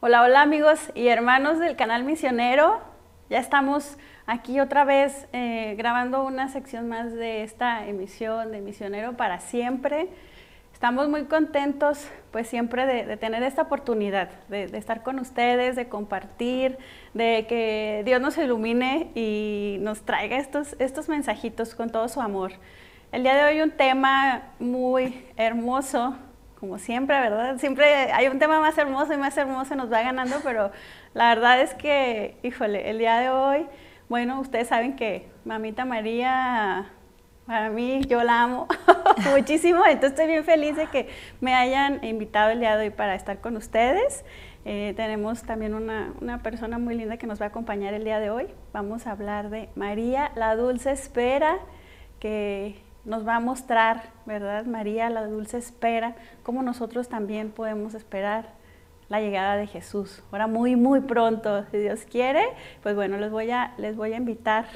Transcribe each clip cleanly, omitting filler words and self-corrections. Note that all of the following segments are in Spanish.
Hola, hola amigos y hermanos del canal Misionero. Ya estamos aquí otra vez grabando una sección más de esta emisión de Misionero para siempre. Estamos muy contentos pues siempre de tener esta oportunidad de estar con ustedes, de compartir, de que Dios nos ilumine y nos traiga estos mensajitos con todo su amor. El día de hoy un tema muy hermoso, como siempre, ¿verdad? Siempre hay un tema más hermoso y más hermoso nos va ganando, pero la verdad es que, híjole, el día de hoy, bueno, ustedes saben que Mamita María, para mí, yo la amo muchísimo, entonces estoy bien feliz de que me hayan invitado el día de hoy para estar con ustedes. Tenemos también una persona muy linda que nos va a acompañar el día de hoy. Vamos a hablar de María, la dulce espera, que nos va a mostrar, ¿verdad? María, la dulce espera, cómo nosotros también podemos esperar la llegada de Jesús. Ahora muy, muy pronto, si Dios quiere. Pues bueno, les voy a invitar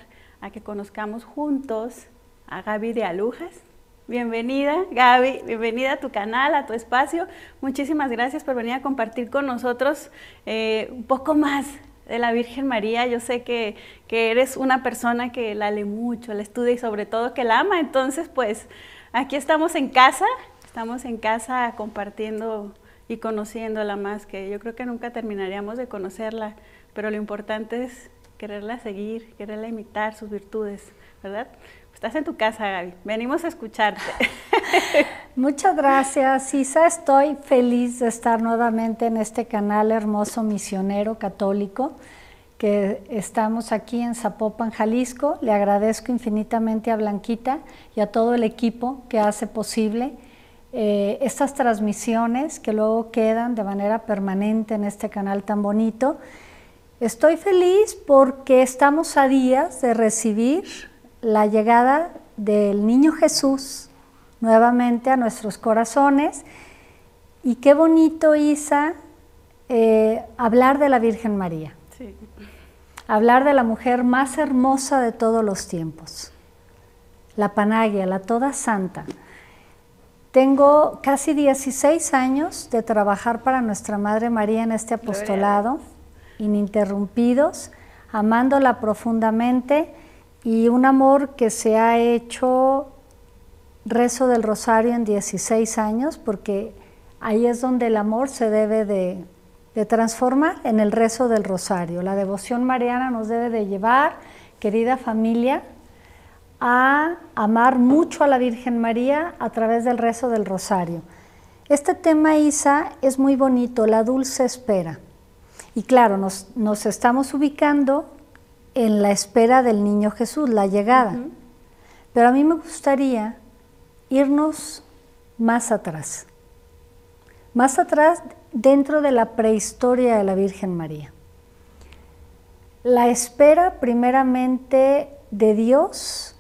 a que conozcamos juntos a Gaby de Alujas. Bienvenida, Gaby, bienvenida a tu canal, a tu espacio. Muchísimas gracias por venir a compartir con nosotros un poco más de la Virgen María. Yo sé que eres una persona que la lee mucho, la estudia y sobre todo que la ama. Entonces, pues, aquí estamos en casa compartiendo y conociéndola más, que yo creo que nunca terminaríamos de conocerla, pero lo importante es quererla seguir, quererla imitar, sus virtudes, ¿verdad? Estás en tu casa, Gaby. Venimos a escucharte. Muchas gracias, Isa. Estoy feliz de estar nuevamente en este canal hermoso misionero católico, que estamos aquí en Zapopan, Jalisco. Le agradezco infinitamente a Blanquita y a todo el equipo que hace posible estas transmisiones que luego quedan de manera permanente en este canal tan bonito. Estoy feliz porque estamos a días de recibir la llegada del Niño Jesús nuevamente a nuestros corazones. Y qué bonito, Isa, hablar de la Virgen María. Sí. Hablar de la mujer más hermosa de todos los tiempos, la Panagia, la Toda Santa. Tengo casi 16 años de trabajar para Nuestra Madre María en este apostolado, ininterrumpidos, amándola profundamente, y un amor que se ha hecho rezo del rosario en 16 años, porque ahí es donde el amor se debe de transformar, en el rezo del rosario. La devoción mariana nos debe de llevar, querida familia, a amar mucho a la Virgen María a través del rezo del rosario. Este tema, Isa, es muy bonito, la dulce espera. Y claro, nos estamos ubicando en la espera del Niño Jesús, la llegada. Pero a mí me gustaría irnos más atrás dentro de la prehistoria de la Virgen María. La espera primeramente de Dios,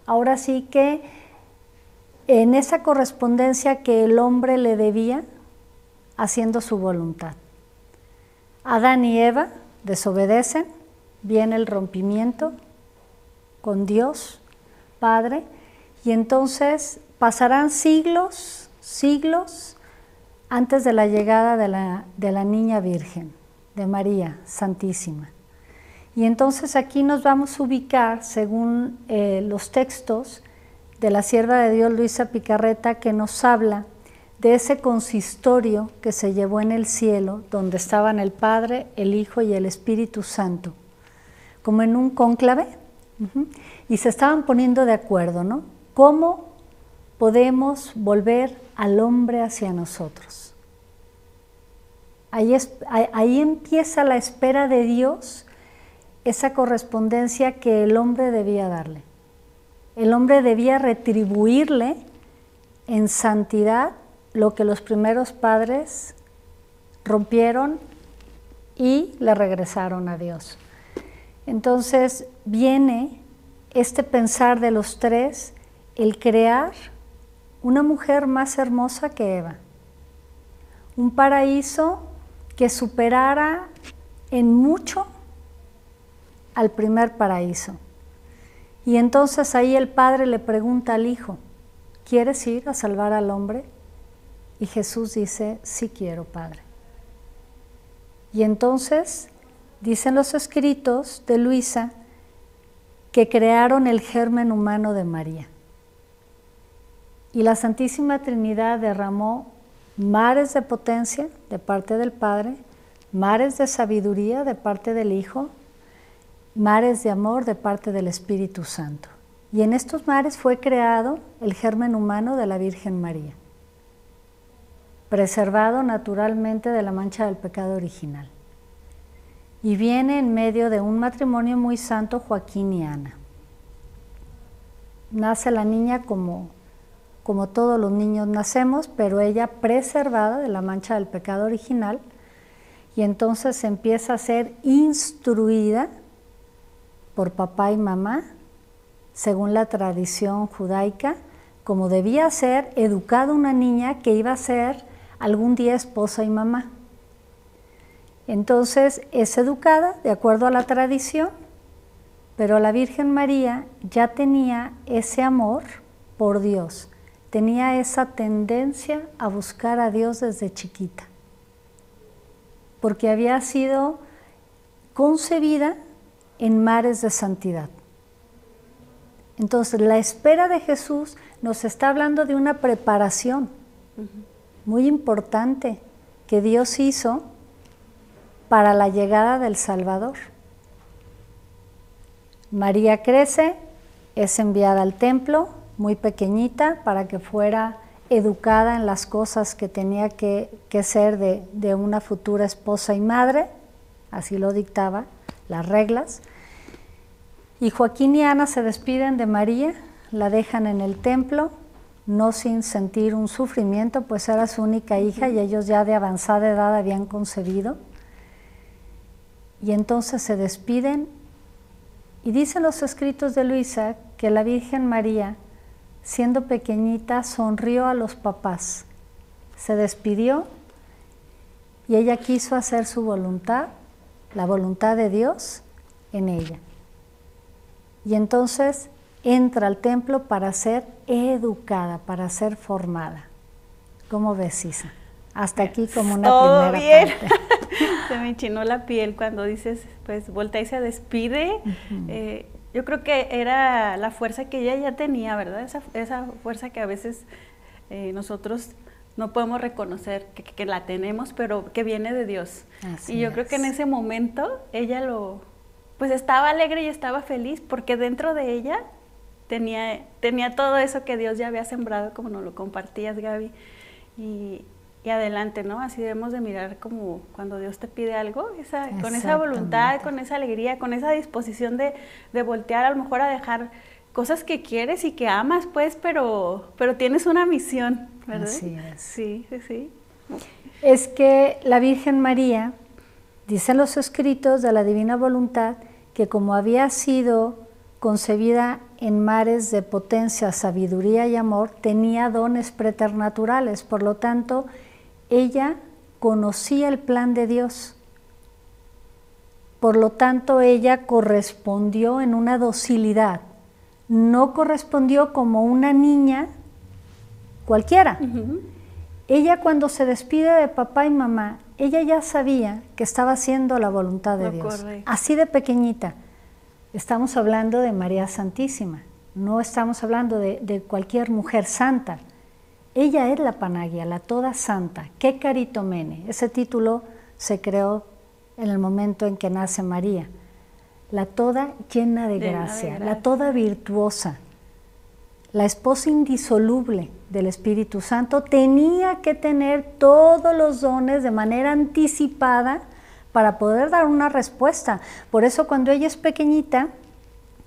ahora sí que en esa correspondencia que el hombre le debía, haciendo su voluntad. Adán y Eva desobedecen, viene el rompimiento con Dios Padre, y entonces pasarán siglos antes de la llegada de la niña Virgen, de María Santísima. Y entonces aquí nos vamos a ubicar, según los textos de la sierva de Dios Luisa Picarreta, que nos habla de ese consistorio que se llevó en el cielo, donde estaban el Padre, el Hijo y el Espíritu Santo, como en un cónclave, y se estaban poniendo de acuerdo, ¿no? ¿Cómo podemos volver al hombre hacia nosotros? Ahí empieza la espera de Dios, esa correspondencia que el hombre debía darle. El hombre debía retribuirle en santidad lo que los primeros padres rompieron y le regresaron a Dios. Entonces viene este pensar de los tres, el crear una mujer más hermosa que Eva, un paraíso que superara en mucho al primer paraíso. Y entonces ahí el Padre le pregunta al Hijo, ¿quieres ir a salvar al hombre? Y Jesús dice, sí quiero, Padre. Y entonces dicen los escritos de Luisa que crearon el germen humano de María. Y la Santísima Trinidad derramó mares de potencia de parte del Padre, mares de sabiduría de parte del Hijo, mares de amor de parte del Espíritu Santo. Y en estos mares fue creado el germen humano de la Virgen María, preservado naturalmente de la mancha del pecado original. Y viene en medio de un matrimonio muy santo, Joaquín y Ana. Nace la niña como todos los niños nacemos, pero ella preservada de la mancha del pecado original, y entonces empieza a ser instruida por papá y mamá, según la tradición judaica, como debía ser educada una niña que iba a ser algún día esposa y mamá. Entonces es educada de acuerdo a la tradición, pero la Virgen María ya tenía ese amor por Dios, tenía esa tendencia a buscar a Dios desde chiquita, porque había sido concebida en mares de santidad. Entonces, la espera de Jesús nos está hablando de una preparación muy importante que Dios hizo para la llegada del Salvador. María crece, es enviada al templo, muy pequeñita, para que fuera educada en las cosas que tenía que ser de una futura esposa y madre, así lo dictaba las reglas. Y Joaquín y Ana se despiden de María, la dejan en el templo, no sin sentir un sufrimiento, pues era su única hija y ellos ya de avanzada edad habían concebido. Y entonces se despiden, y dicen los escritos de Luisa que la Virgen María, siendo pequeñita, sonrió a los papás, se despidió, y ella quiso hacer su voluntad, la voluntad de Dios en ella. Y entonces entra al templo para ser educada, para ser formada. ¿Cómo ves, Isa? Hasta aquí como una todo primera bien. parte. Se me enchinó la piel cuando dices, pues voltea y se despide. Yo creo que era la fuerza que ella ya tenía, ¿verdad? Esa fuerza que a veces nosotros no podemos reconocer que la tenemos, pero que viene de Dios. Así y yo creo que en ese momento ella pues estaba alegre y estaba feliz, porque dentro de ella tenía todo eso que Dios ya había sembrado, como nos lo compartías, Gaby. Y adelante, ¿no? Así debemos de mirar como cuando Dios te pide algo, con esa voluntad, con esa alegría, con esa disposición de voltear a lo mejor a dejar cosas que quieres y que amas, pues, pero tienes una misión, ¿verdad? Así es. Sí, sí, sí. Es que la Virgen María, dicen los escritos de la Divina Voluntad, que como había sido concebida en mares de potencia, sabiduría y amor, tenía dones preternaturales, por lo tanto, ella conocía el plan de Dios. Por lo tanto, ella correspondió en una docilidad, no correspondió como una niña cualquiera. Ella, cuando se despide de papá y mamá, ella ya sabía que estaba haciendo la voluntad de Dios. Correcto. Así de pequeñita. Estamos hablando de María Santísima, no estamos hablando de cualquier mujer santa. Ella es la Panagia, la toda santa, que caritomene. Ese título se creó en el momento en que nace María. La toda llena de gracia, la toda virtuosa, la esposa indisoluble del Espíritu Santo, tenía que tener todos los dones de manera anticipada para poder dar una respuesta. Por eso cuando ella es pequeñita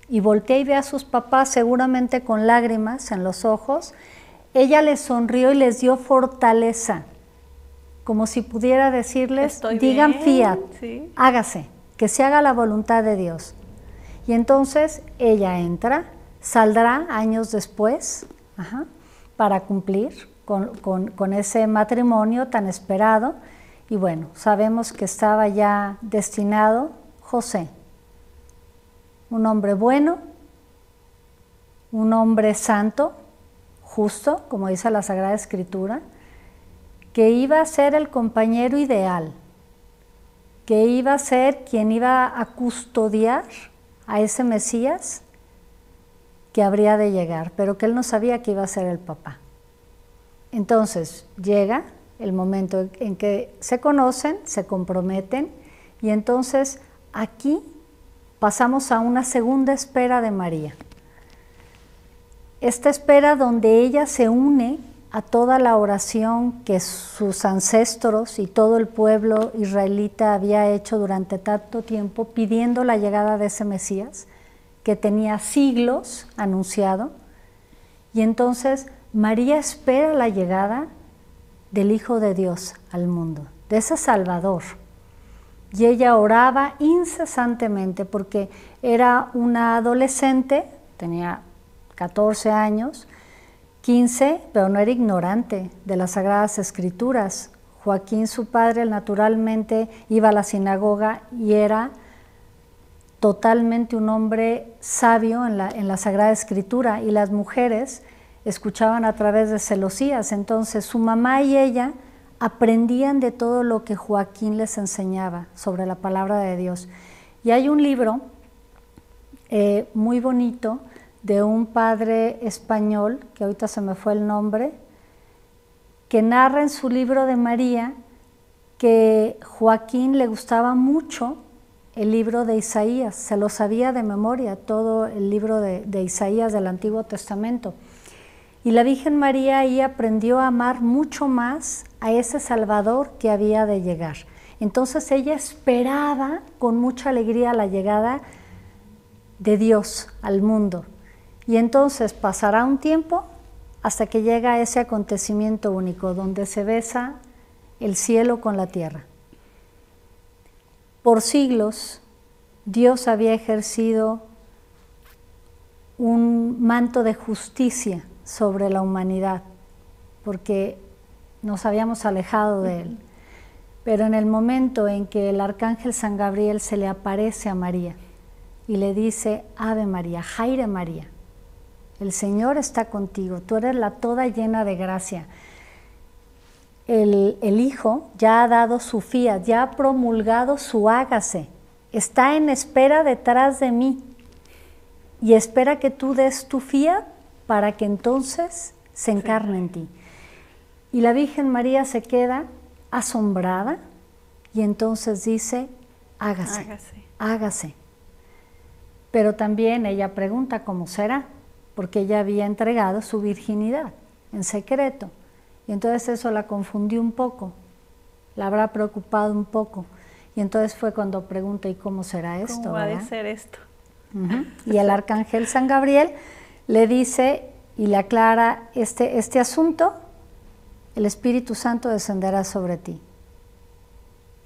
y voltea y ve a sus papás seguramente con lágrimas en los ojos, ella les sonrió y les dio fortaleza, como si pudiera decirles, digan fiat, sí, hágase, que se haga la voluntad de Dios. Y entonces ella entra, saldrá años después, para cumplir con ese matrimonio tan esperado. Y bueno, sabemos que estaba ya destinado José, un hombre bueno, un hombre santo, justo, como dice la Sagrada Escritura, que iba a ser el compañero ideal, que iba a ser quien iba a custodiar a ese Mesías que habría de llegar, pero que él no sabía que iba a ser el papá. Entonces llega el momento en que se conocen, se comprometen, y entonces aquí pasamos a una segunda espera de María. Esta espera donde ella se une a toda la oración que sus ancestros y todo el pueblo israelita había hecho durante tanto tiempo, pidiendo la llegada de ese Mesías, que tenía siglos anunciado. Y entonces María espera la llegada del Hijo de Dios al mundo, de ese Salvador. Y ella oraba incesantemente porque era una adolescente, tenía 14 años, 15, pero no era ignorante de las Sagradas Escrituras. Joaquín, su padre, naturalmente iba a la sinagoga y era totalmente un hombre sabio en la Sagrada Escritura, y las mujeres escuchaban a través de celosías. Entonces su mamá y ella aprendían de todo lo que Joaquín les enseñaba sobre la palabra de Dios. Y hay un libro muy bonito de un padre español, que ahorita se me fue el nombre, que narra en su libro de María que Joaquín le gustaba mucho el libro de Isaías, se lo sabía de memoria, todo el libro de Isaías del Antiguo Testamento. Y la Virgen María ahí aprendió a amar mucho más a ese Salvador que había de llegar. Entonces ella esperaba con mucha alegría la llegada de Dios al mundo. Y entonces pasará un tiempo hasta que llega ese acontecimiento único, donde se besa el cielo con la tierra. Por siglos, Dios había ejercido un manto de justicia sobre la humanidad, porque nos habíamos alejado de Él. Pero en el momento en que el arcángel San Gabriel se le aparece a María y le dice: Ave María, Jaire María, el Señor está contigo, tú eres la toda llena de gracia. El Hijo ya ha dado su fiat, ya ha promulgado su hágase, está en espera detrás de mí y espera que tú des tu fiat para que entonces se encarne en ti. Y la Virgen María se queda asombrada y entonces dice: hágase, hágase. Pero también ella pregunta cómo será, porque ella había entregado su virginidad en secreto. Y entonces eso la confundió un poco, la habrá preocupado un poco. Y entonces fue cuando pregunta: ¿y cómo será esto? ¿Cómo va a ser esto? Y el arcángel San Gabriel le dice y le aclara este asunto: el Espíritu Santo descenderá sobre ti.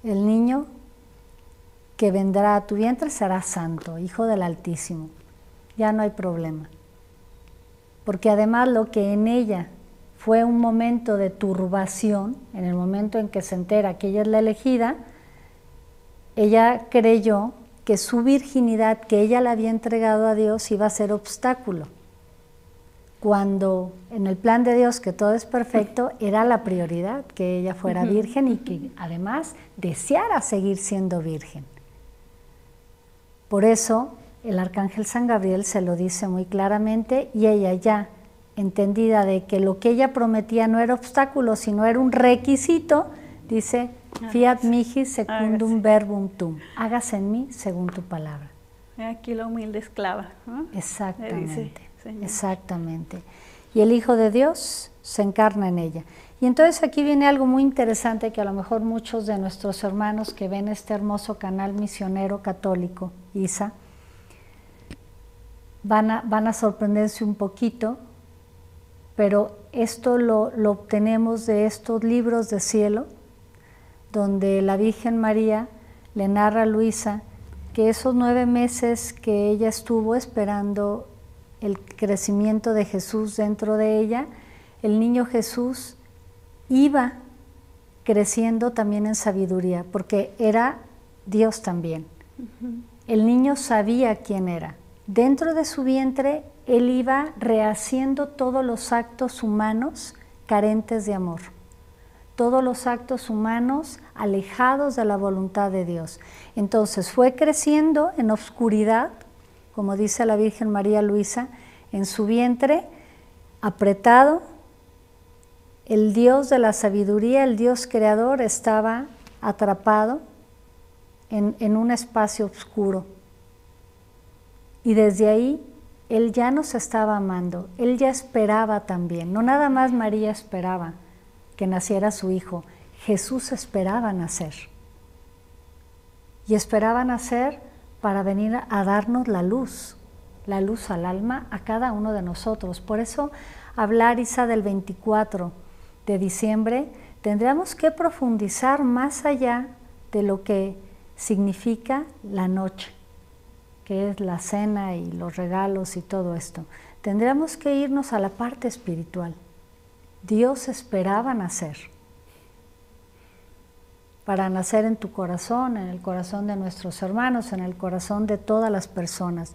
El niño que vendrá a tu vientre será santo, hijo del Altísimo. Ya no hay problema. Porque además lo que en ella fue un momento de turbación, en el momento en que se entera que ella es la elegida, ella creyó que su virginidad, que ella le había entregado a Dios, iba a ser obstáculo, cuando en el plan de Dios, que todo es perfecto, era la prioridad que ella fuera virgen y que además deseara seguir siendo virgen. Por eso el arcángel San Gabriel se lo dice muy claramente, y ella, ya entendida de que lo que ella prometía no era obstáculo, sino era un requisito, dice: fiat mihi secundum verbum tuum, hágase en mí según tu palabra. Aquí la humilde esclava, ¿no? Exactamente, exactamente. Y el Hijo de Dios se encarna en ella. Y entonces aquí viene algo muy interesante que a lo mejor muchos de nuestros hermanos que ven este hermoso canal misionero católico, ISA, van a sorprenderse un poquito, pero esto lo obtenemos de estos libros de cielo, donde la Virgen María le narra a Luisa que esos 9 meses que ella estuvo esperando el crecimiento de Jesús dentro de ella, el niño Jesús iba creciendo también en sabiduría, porque era Dios también. El niño sabía quién era. Dentro de su vientre, él iba rehaciendo todos los actos humanos carentes de amor. todos los actos humanos alejados de la voluntad de Dios. Entonces fue creciendo en obscuridad, como dice la Virgen María Luisa, en su vientre, apretado. El Dios de la sabiduría, el Dios creador, estaba atrapado en un espacio oscuro. Y desde ahí Él ya nos estaba amando, Él ya esperaba también. No nada más María esperaba que naciera su hijo, Jesús esperaba nacer. Y esperaba nacer para venir a darnos la luz al alma, a cada uno de nosotros. Por eso hablar, Isa, del 24 de diciembre, tendríamos que profundizar más allá de lo que significa la noche, que es la cena y los regalos y todo esto. Tendríamos que irnos a la parte espiritual. Dios esperaba nacer, para nacer en tu corazón, en el corazón de nuestros hermanos, en el corazón de todas las personas.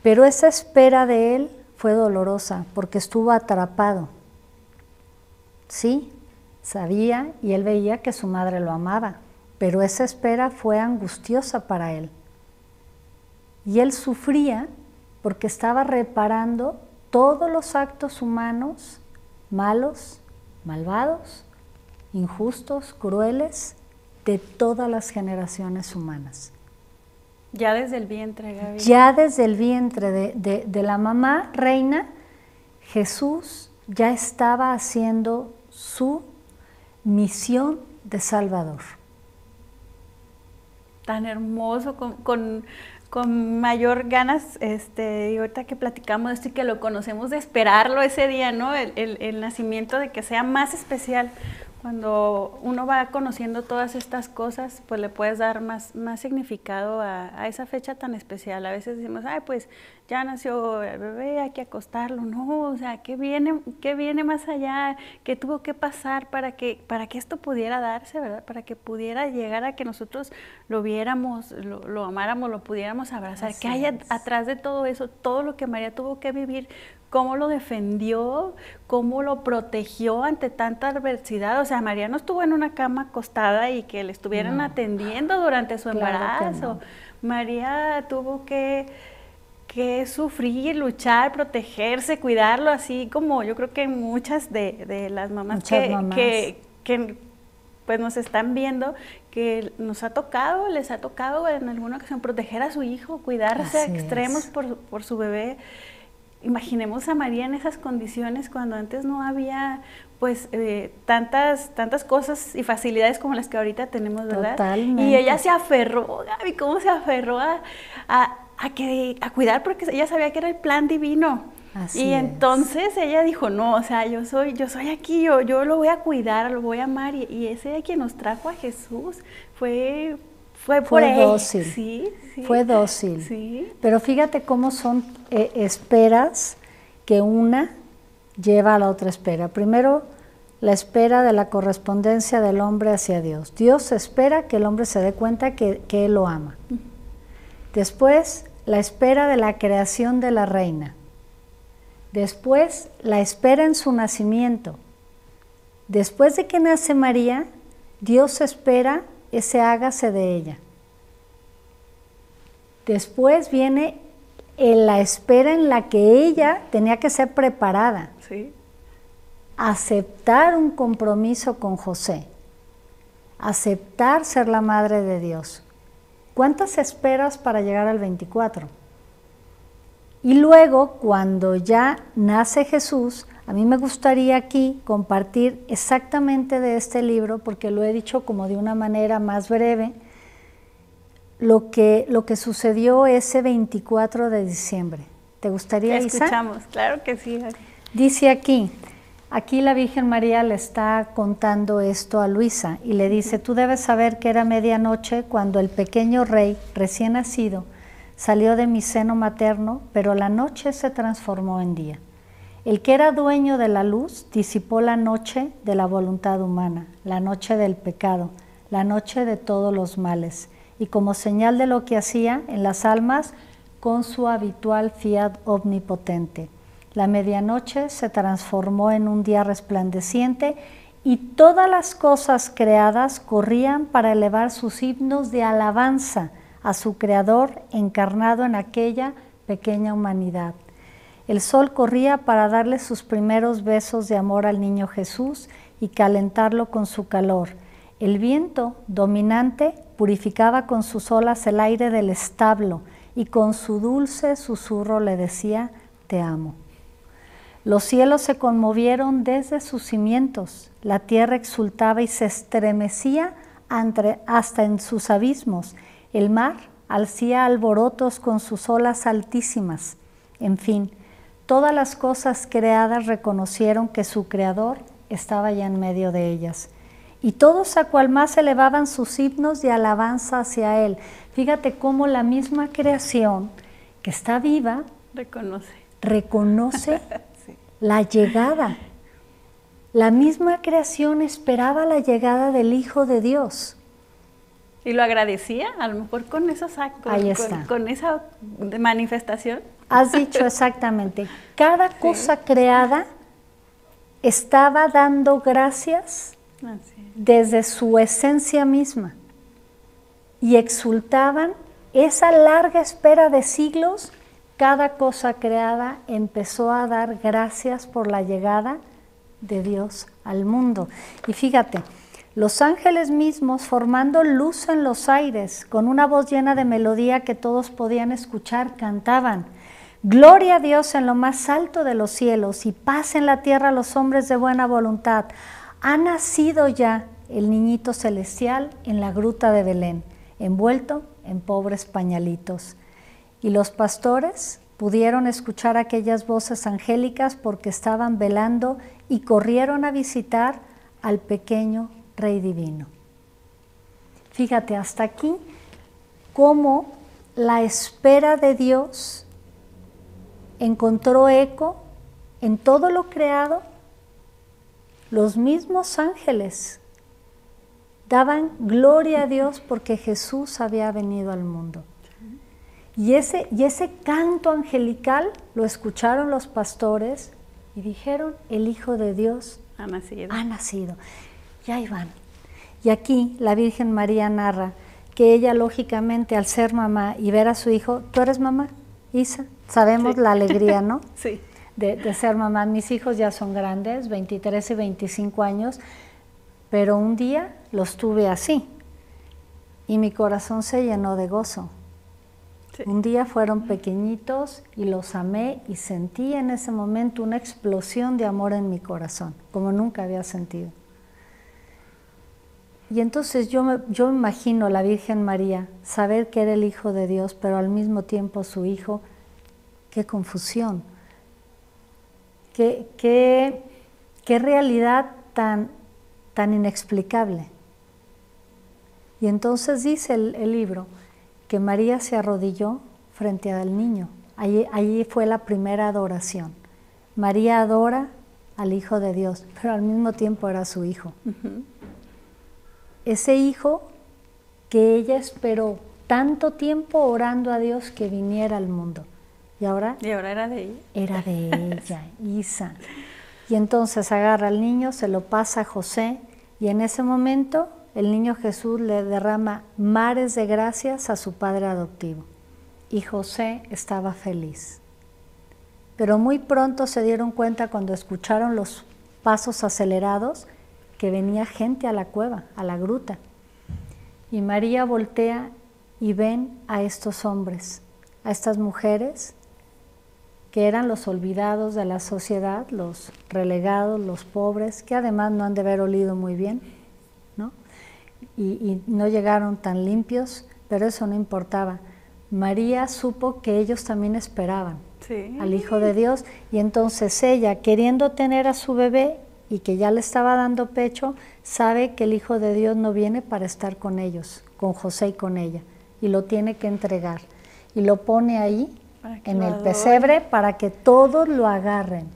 Pero esa espera de Él fue dolorosa, porque estuvo atrapado. Sí, sabía y Él veía que su madre lo amaba, pero esa espera fue angustiosa para Él. Y Él sufría porque estaba reparando todos los actos humanos malos, malvados, injustos, crueles, de todas las generaciones humanas. Ya desde el vientre, Gaby. Ya desde el vientre de la mamá reina, Jesús ya estaba haciendo su misión de Salvador. Tan hermoso, con mayor ganas, y ahorita que platicamos de esto y que lo conocemos, de esperarlo ese día, ¿no? El nacimiento, de que sea más especial. Cuando uno va conociendo todas estas cosas, pues le puedes dar más significado a esa fecha tan especial. A veces decimos, ay, pues ya nació el bebé, hay que acostarlo. No, o sea, ¿qué viene más allá? ¿Qué tuvo que pasar para que esto pudiera darse, verdad? Para que pudiera llegar a que nosotros lo viéramos, lo amáramos, lo pudiéramos abrazar. ¿Qué hay atrás de todo eso? Todo lo que María tuvo que vivir, cómo lo defendió, cómo lo protegió ante tanta adversidad. O sea, María no estuvo en una cama acostada y que le estuvieran atendiendo durante su embarazo. No. María tuvo que sufrir, luchar, protegerse, cuidarlo, así como yo creo que muchas de las mamás que pues nos están viendo, que les ha tocado en alguna ocasión proteger a su hijo, cuidarse a extremos por su bebé. Imaginemos a María en esas condiciones cuando antes no había pues tantas cosas y facilidades como las que ahorita tenemos, ¿verdad? Totalmente. Y ella se aferró, Gaby, ¿cómo se aferró a cuidar? Porque ella sabía que era el plan divino. Así entonces ella dijo, no, o sea, yo soy aquí, yo lo voy a cuidar, lo voy a amar, y ese de quien nos trajo a Jesús fue por él. Dócil. Sí. Fue dócil. Sí. Pero fíjate cómo son esperas que una lleva a la otra espera. Primero, la espera de la correspondencia del hombre hacia Dios. Dios espera que el hombre se dé cuenta que Él lo ama. Después, la espera de la creación de la reina. Después, la espera en su nacimiento. Después de que nace María, Dios espera ese hágase de ella. Después viene la espera en la que ella tenía que ser preparada. Sí. Aceptar un compromiso con José. Aceptar ser la madre de Dios. ¿Cuántas esperas para llegar al 24? Y luego, cuando ya nace Jesús, a mí me gustaría aquí compartir exactamente de este libro, porque lo he dicho como de una manera más breve, lo que sucedió ese 24 de diciembre. ¿Te gustaría, Isa? Escuchamos, claro que sí. Dice aquí la Virgen María le está contando esto a Luisa y le dice, tú debes saber que era medianoche cuando el pequeño rey recién nacido salió de mi seno materno, pero la noche se transformó en día. El que era dueño de la luz disipó la noche de la voluntad humana, la noche del pecado, la noche de todos los males, y como señal de lo que hacía en las almas, con su habitual fiat omnipotente. La medianoche se transformó en un día resplandeciente y todas las cosas creadas corrían para elevar sus himnos de alabanza a su Creador encarnado en aquella pequeña humanidad. El sol corría para darle sus primeros besos de amor al niño Jesús y calentarlo con su calor. El viento dominante purificaba con sus olas el aire del establo y con su dulce susurro le decía, te amo. Los cielos se conmovieron desde sus cimientos, la tierra exultaba y se estremecía hasta en sus abismos, el mar hacía alborotos con sus olas altísimas. En fin, todas las cosas creadas reconocieron que su Creador estaba ya en medio de ellas. Y todos a cual más elevaban sus himnos de alabanza hacia Él. Fíjate cómo la misma creación que está viva reconoce sí. La llegada. La misma creación esperaba la llegada del Hijo de Dios. ¿Y lo agradecía? A lo mejor con esos actos, con esa manifestación. Has dicho exactamente. Cada cosa creada estaba dando gracias desde su esencia misma y exultaban esa larga espera de siglos. Cada cosa creada empezó a dar gracias por la llegada de Dios al mundo. Y fíjate, los ángeles mismos formando luz en los aires, con una voz llena de melodía que todos podían escuchar, cantaban: Gloria a Dios en lo más alto de los cielos y paz en la tierra a los hombres de buena voluntad. Ha nacido ya el niñito celestial en la gruta de Belén, envuelto en pobres pañalitos. Y los pastores pudieron escuchar aquellas voces angélicas porque estaban velando y corrieron a visitar al pequeño Rey Divino. Fíjate, hasta aquí cómo la espera de Dios encontró eco en todo lo creado. Los mismos ángeles daban gloria a Dios porque Jesús había venido al mundo. Y ese canto angelical lo escucharon los pastores y dijeron, el Hijo de Dios ha nacido. Ha nacido. Y ahí van. Y aquí la Virgen María narra que ella, lógicamente, al ser mamá y ver a su hijo, ¿tú eres mamá, Isa? Sabemos sí. La alegría, ¿no? Sí. De ser mamá. Mis hijos ya son grandes, 23 y 25 años, pero un día los tuve así y mi corazón se llenó de gozo. Sí. Un día fueron pequeñitos y los amé y sentí en ese momento una explosión de amor en mi corazón, como nunca había sentido. Y entonces yo imagino a la Virgen María saber que era el Hijo de Dios, pero al mismo tiempo su Hijo. ¡Qué confusión! ¡Qué realidad tan inexplicable! Y entonces dice el libro que María se arrodilló frente al niño. Allí fue la primera adoración. María adora al Hijo de Dios, pero al mismo tiempo era su hijo. Uh-huh. Ese hijo que ella esperó tanto tiempo orando a Dios que viniera al mundo. ¿Y ahora? ¿Y ahora era de ella? Era de ella, Isa. Y entonces agarra al niño, se lo pasa a José, y en ese momento el niño Jesús le derrama mares de gracias a su padre adoptivo. Y José estaba feliz. Pero muy pronto se dieron cuenta cuando escucharon los pasos acelerados que venía gente a la cueva, a la gruta. Y María voltea y ven a estos hombres, a estas mujeres que eran los olvidados de la sociedad, los relegados, los pobres, que además no han de haber olido muy bien, ¿no? Y no llegaron tan limpios, pero eso no importaba. María supo que ellos también esperaban sí. Al Hijo de Dios, y entonces ella, queriendo tener a su bebé y que ya le estaba dando pecho, sabe que el Hijo de Dios no viene para estar con ellos, con José y con ella, y lo tiene que entregar. Y lo pone ahí, en el pesebre, para que todos lo agarren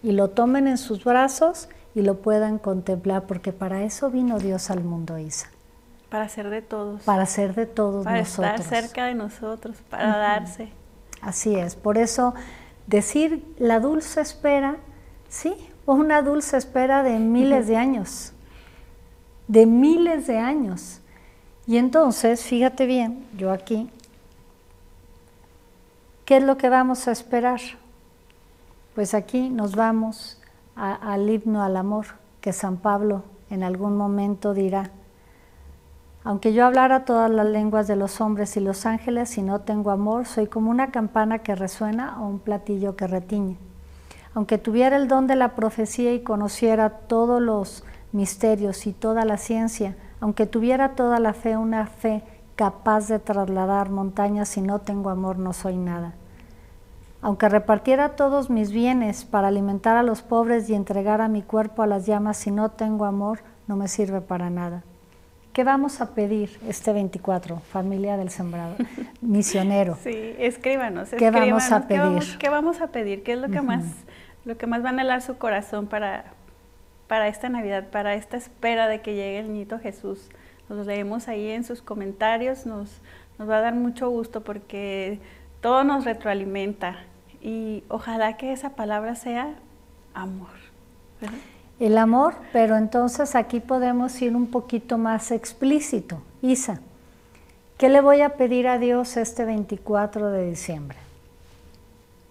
y lo tomen en sus brazos y lo puedan contemplar, porque para eso vino Dios al mundo, Isa. Para ser de todos. Para ser de todos para nosotros. Para estar cerca de nosotros, para darse. Así es, por eso decir la dulce espera, sí, una dulce espera de miles de años, de miles de años. Y entonces, fíjate bien, yo aquí, ¿qué es lo que vamos a esperar? Pues aquí nos vamos al himno al amor, que San Pablo en algún momento dirá: aunque yo hablara todas las lenguas de los hombres y los ángeles, si no tengo amor, soy como una campana que resuena o un platillo que retiñe. Aunque tuviera el don de la profecía y conociera todos los misterios y toda la ciencia, aunque tuviera toda la fe, una fe capaz de trasladar montañas, si no tengo amor, no soy nada. Aunque repartiera todos mis bienes para alimentar a los pobres y entregara mi cuerpo a las llamas, si no tengo amor, no me sirve para nada. ¿Qué vamos a pedir este 24, familia del Sembrado? Misionero. Sí, escríbanos. ¿Qué vamos a pedir? ¿Qué vamos a pedir? ¿Qué es lo que más va a anhelar su corazón para esta Navidad, para esta espera de que llegue el niñito Jesús? Los leemos ahí en sus comentarios, nos va a dar mucho gusto porque todo nos retroalimenta y ojalá que esa palabra sea amor, ¿verdad? El amor, pero entonces aquí podemos ir un poquito más explícito. Isa, ¿qué le voy a pedir a Dios este 24 de diciembre?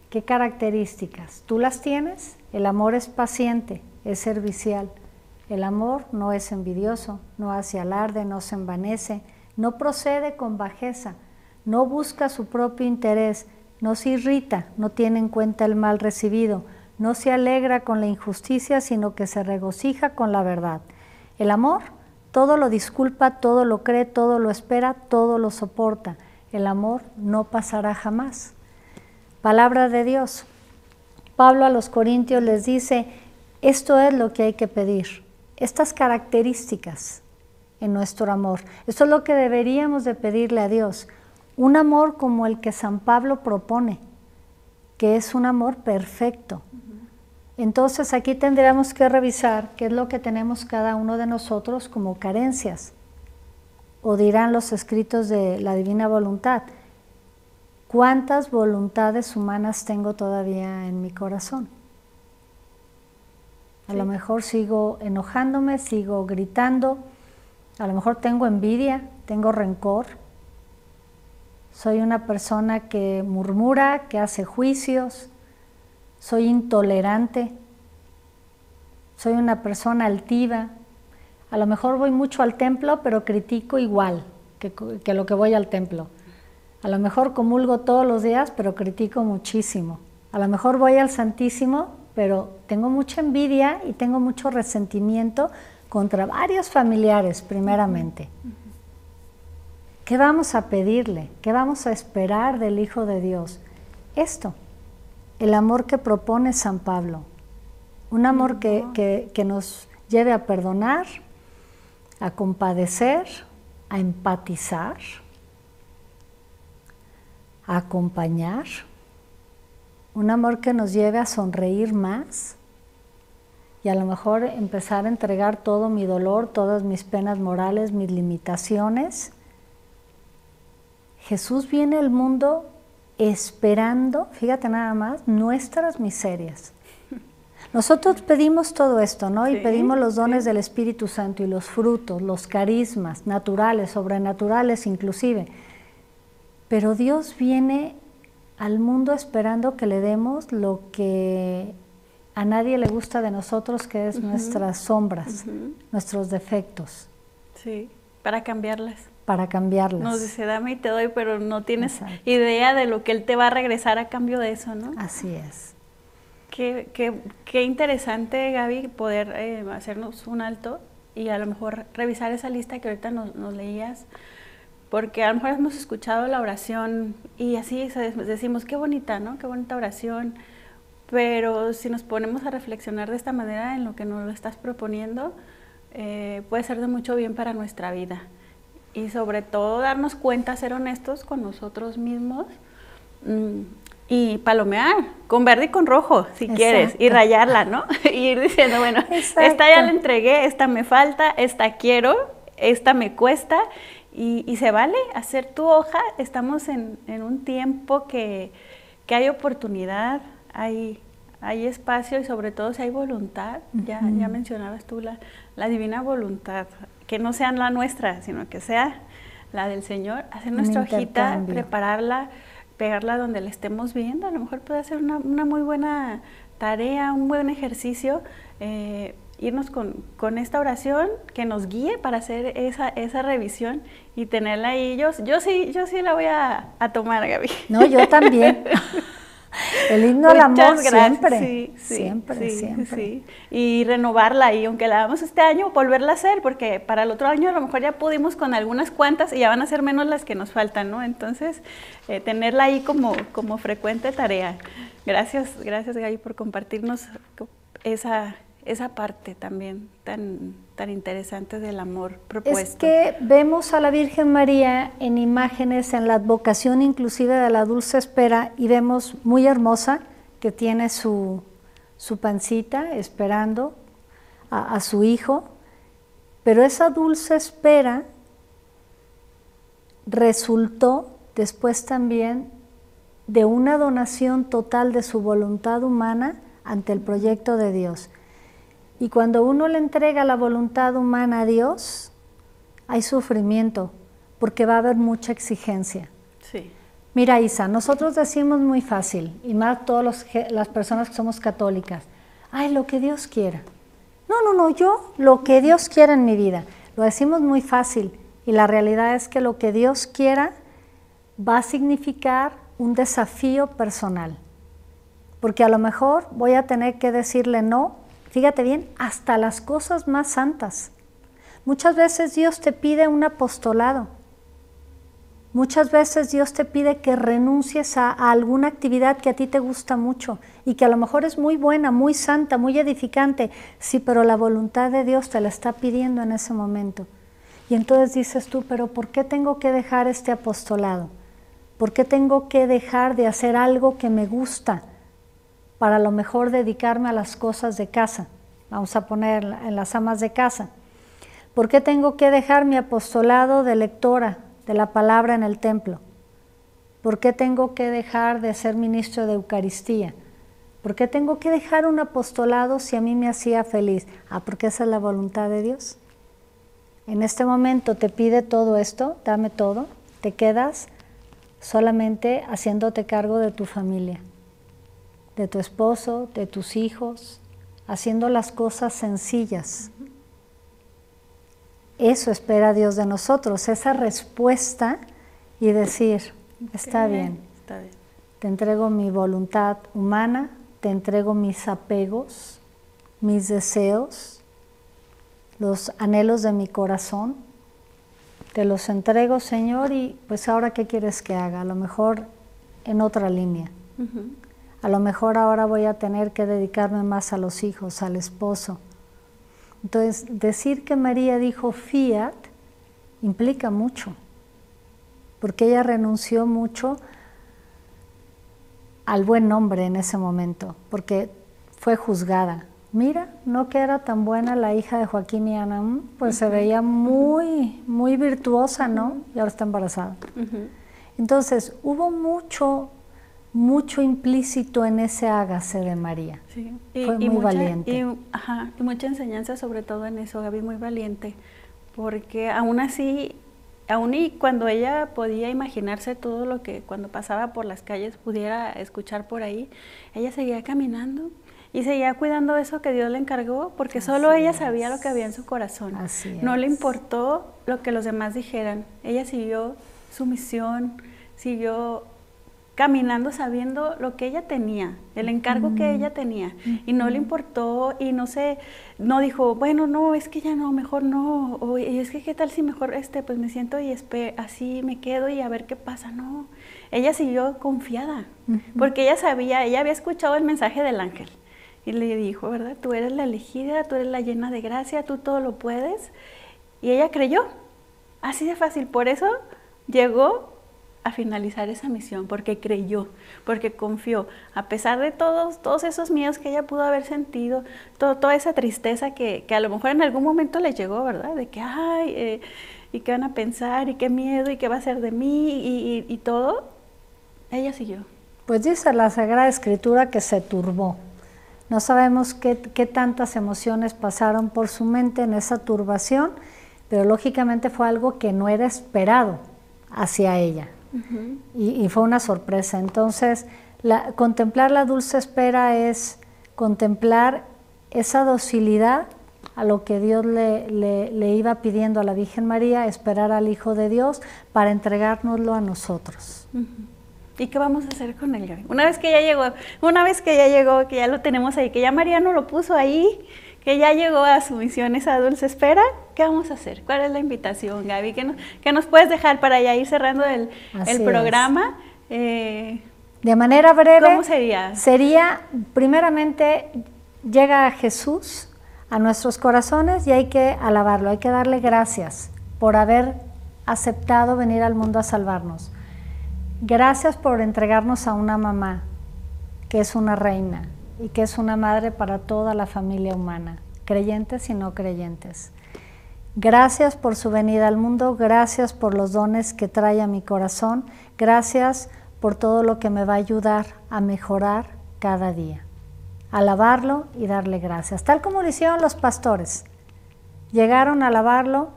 ¿Qué características? ¿Tú las tienes? El amor es paciente, es servicial. El amor no es envidioso, no hace alarde, no se envanece, no procede con bajeza, no busca su propio interés, no se irrita, no tiene en cuenta el mal recibido, no se alegra con la injusticia, sino que se regocija con la verdad. El amor todo lo disculpa, todo lo cree, todo lo espera, todo lo soporta. El amor no pasará jamás. Palabra de Dios. Pablo a los Corintios les dice, esto es lo que hay que pedir, estas características en nuestro amor. Esto es lo que deberíamos de pedirle a Dios, un amor como el que San Pablo propone, que es un amor perfecto. Entonces aquí tendríamos que revisar qué es lo que tenemos cada uno de nosotros como carencias, o dirán los escritos de la Divina Voluntad, ¿cuántas voluntades humanas tengo todavía en mi corazón? A lo mejor sigo enojándome, sigo gritando, a lo mejor tengo envidia, tengo rencor, soy una persona que murmura, que hace juicios, soy intolerante, soy una persona altiva, a lo mejor voy mucho al templo, pero critico igual que lo que voy al templo. A lo mejor comulgo todos los días, pero critico muchísimo. A lo mejor voy al Santísimo, pero tengo mucha envidia y tengo mucho resentimiento contra varios familiares, primeramente. ¿Qué vamos a pedirle? ¿Qué vamos a esperar del Hijo de Dios? Esto, el amor que propone San Pablo. Un amor que nos lleve a perdonar, a compadecer, a empatizar, a acompañar. Un amor que nos lleve a sonreír más y a lo mejor empezar a entregar todo mi dolor, todas mis penas morales, mis limitaciones. Jesús viene al mundo esperando, fíjate nada más, nuestras miserias. Nosotros pedimos todo esto, ¿no? Y pedimos los dones del Espíritu Santo y los frutos, los carismas, naturales, sobrenaturales inclusive. Pero Dios viene al mundo esperando que le demos lo que a nadie le gusta de nosotros, que es nuestras sombras, nuestros defectos. Sí, para cambiarlas. Para cambiarlas. Nos dice, dame y te doy, pero no tienes idea de lo que Él te va a regresar a cambio de eso, ¿no? Así es. Qué interesante, Gaby, poder hacernos un alto y a lo mejor revisar esa lista que ahorita nos leías, porque a lo mejor hemos escuchado la oración y así decimos, qué bonita, ¿no? Qué bonita oración, pero si nos ponemos a reflexionar de esta manera en lo que nos lo estás proponiendo, puede ser de mucho bien para nuestra vida. Y sobre todo darnos cuenta, ser honestos con nosotros mismos y palomear con verde y con rojo, si quieres, y rayarla, ¿no? Y ir diciendo, bueno, esta ya la entregué, esta me falta, esta quiero, esta me cuesta, y se vale hacer tu hoja. Estamos en un tiempo que hay oportunidad, hay hay espacio y sobre todo si hay voluntad, ya mencionabas tú la divina voluntad, que no sea la nuestra, sino que sea la del Señor, hacer nuestra hojita, prepararla, pegarla donde la estemos viendo, a lo mejor puede ser una muy buena tarea, un buen ejercicio, irnos con esta oración que nos guíe para hacer esa revisión y tenerla ahí. Yo sí la voy a tomar, Gaby. No, yo también. El himno al amor siempre, siempre. Sí. Y renovarla, y aunque la hagamos este año, volverla a hacer, porque para el otro año a lo mejor ya pudimos con algunas cuantas y ya van a ser menos las que nos faltan, ¿no? Entonces, tenerla ahí como frecuente tarea. Gracias Gaby por compartirnos esa parte también tan interesante del amor propuesto. Es que vemos a la Virgen María en imágenes, en la advocación inclusive de la dulce espera, y vemos muy hermosa que tiene su pancita esperando a su hijo, pero esa dulce espera resultó después también de una donación total de su voluntad humana ante el proyecto de Dios. Y cuando uno le entrega la voluntad humana a Dios, hay sufrimiento, porque va a haber mucha exigencia. Sí. Mira, Isa, nosotros decimos muy fácil, y más todas las personas que somos católicas, ay, lo que Dios quiera. No, yo lo que Dios quiera en mi vida. Lo decimos muy fácil, y la realidad es que lo que Dios quiera va a significar un desafío personal, porque a lo mejor voy a tener que decirle no, fíjate bien, hasta las cosas más santas. Muchas veces Dios te pide un apostolado, muchas veces Dios te pide que renuncies a alguna actividad que a ti te gusta mucho y que a lo mejor es muy buena, muy santa, muy edificante, sí, pero la voluntad de Dios te la está pidiendo en ese momento. Y entonces dices tú, pero ¿por qué tengo que dejar este apostolado? ¿Por qué tengo que dejar de hacer algo que me gusta para a lo mejor dedicarme a las cosas de casa? Vamos a poner en las amas de casa. ¿Por qué tengo que dejar mi apostolado de lectora de la palabra en el templo? ¿Por qué tengo que dejar de ser ministro de Eucaristía? ¿Por qué tengo que dejar un apostolado si a mí me hacía feliz? Porque esa es la voluntad de Dios. En este momento te pide todo esto, dame todo, te quedas solamente haciéndote cargo de tu familia, de tu esposo, de tus hijos, haciendo las cosas sencillas. Eso espera Dios de nosotros, esa respuesta y decir, está bien, te entrego mi voluntad humana, te entrego mis apegos, mis deseos, los anhelos de mi corazón, te los entrego, Señor, y pues ahora ¿qué quieres que haga? A lo mejor en otra línea. A lo mejor ahora voy a tener que dedicarme más a los hijos, al esposo. Entonces, decir que María dijo fiat implica mucho, porque ella renunció mucho al buen nombre en ese momento, porque fue juzgada. Mira, no que era tan buena la hija de Joaquín y Ana, pues se veía muy virtuosa, ¿no? Y ahora está embarazada. Entonces, hubo mucho implícito en ese hágase de María. Sí. Fue muy valiente. Y mucha enseñanza sobre todo en eso, Gaby, muy valiente, porque aún así, aún y cuando ella podía imaginarse todo lo que cuando pasaba por las calles pudiera escuchar por ahí, ella seguía caminando y seguía cuidando eso que Dios le encargó, porque solo ella sabía lo que había en su corazón. No le importó lo que los demás dijeran, ella siguió su misión, siguió caminando sabiendo lo que ella tenía, el encargo que ella tenía, y no le importó y no dijo, bueno, no, es que ya no, mejor no, o es que qué tal si mejor pues me siento y así me quedo y a ver qué pasa. No, ella siguió confiada, porque ella sabía, ella había escuchado el mensaje del ángel y le dijo, ¿verdad? Tú eres la elegida, tú eres la llena de gracia, tú todo lo puedes, y ella creyó, así de fácil. Por eso llegó a finalizar esa misión, porque creyó, porque confió, a pesar de todos esos miedos que ella pudo haber sentido, toda esa tristeza que a lo mejor en algún momento le llegó, ¿verdad? De que, ay, y qué van a pensar, y qué miedo, y qué va a ser de mí, y todo, ella siguió. Pues dice la Sagrada Escritura que se turbó. No sabemos qué tantas emociones pasaron por su mente en esa turbación, pero lógicamente fue algo que no era esperado hacia ella. Y fue una sorpresa. Entonces, contemplar la dulce espera es contemplar esa docilidad a lo que Dios le iba pidiendo a la Virgen María, esperar al Hijo de Dios para entregárnoslo a nosotros. ¿Y qué vamos a hacer con él, Gaby? Una vez que ya llegó, que ya lo tenemos ahí, que ya Mariano lo puso ahí, que ya llegó a su misión, esa dulce espera, ¿qué vamos a hacer? ¿Cuál es la invitación, Gaby? ¿Qué nos puedes dejar para ya ir cerrando el programa? De manera breve, ¿cómo sería? Sería, primeramente, llega Jesús a nuestros corazones y hay que alabarlo, hay que darle gracias por haber aceptado venir al mundo a salvarnos. Gracias por entregarnos a una mamá, que es una reina y que es una madre para toda la familia humana, creyentes y no creyentes. Gracias por su venida al mundo, gracias por los dones que trae a mi corazón, gracias por todo lo que me va a ayudar a mejorar cada día. Alabarlo y darle gracias, tal como lo hicieron los pastores. Llegaron a alabarlo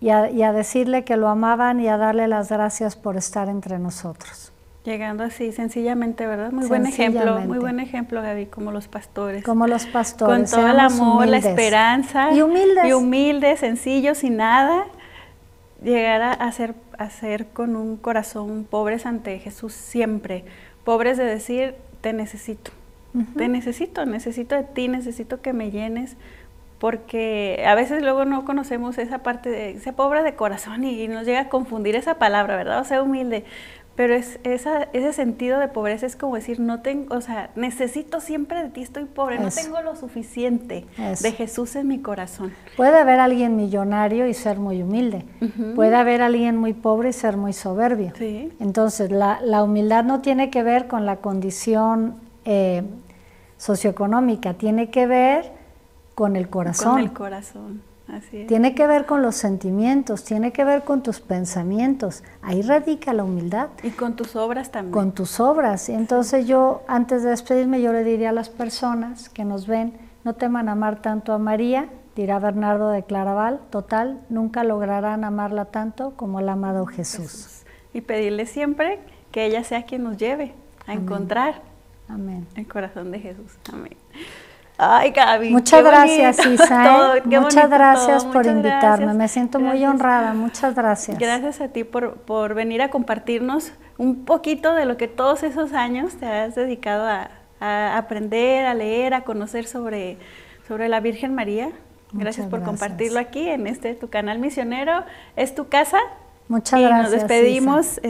y a decirle que lo amaban y a darle las gracias por estar entre nosotros. Llegando así, sencillamente, ¿verdad? Muy buen ejemplo, Gaby, como los pastores. Como los pastores. Con todo el amor, humildes. la esperanza. Y humildes. Y humildes, sencillos, sin nada. Llegar a ser con un corazón pobres ante Jesús siempre. Pobres de decir, te necesito. Te necesito de ti, necesito que me llenes. Porque a veces luego no conocemos esa parte de ser pobre de corazón y nos llega a confundir esa palabra, ¿verdad? O sea, humilde. Pero ese sentido de pobreza es como decir, no tengo, o sea, necesito siempre de ti, estoy pobre, no tengo lo suficiente de Jesús en mi corazón. Puede haber alguien millonario y ser muy humilde. Puede haber alguien muy pobre y ser muy soberbio. Sí. Entonces, la humildad no tiene que ver con la condición socioeconómica, tiene que ver con el corazón. Con el corazón, así es. Tiene que ver con los sentimientos, tiene que ver con tus pensamientos. Ahí radica la humildad. Y con tus obras también. Con tus obras. Entonces yo, antes de despedirme, yo le diría a las personas que nos ven, no teman amar tanto a María, dirá Bernardo de Claraval, total, nunca lograrán amarla tanto como el amado Jesús. Y pedirle siempre que ella sea quien nos lleve a encontrar el corazón de Jesús. Amén. Ay, Gaby, muchas gracias, Isa. Muchas gracias por invitarme. Me siento muy honrada. Muchas gracias. Gracias a ti por venir a compartirnos un poquito de lo que todos esos años te has dedicado a aprender, a leer, a conocer sobre la Virgen María. Gracias por compartirlo aquí en tu canal misionero. Es tu casa. Muchas gracias. Nos despedimos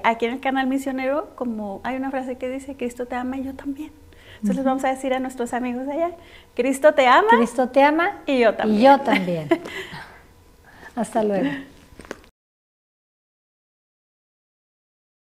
aquí en el canal misionero, como hay una frase que dice, Cristo te ama y yo también. Entonces les vamos a decir a nuestros amigos de allá, Cristo te ama. Cristo te ama. Y yo también. Y yo también. Hasta luego.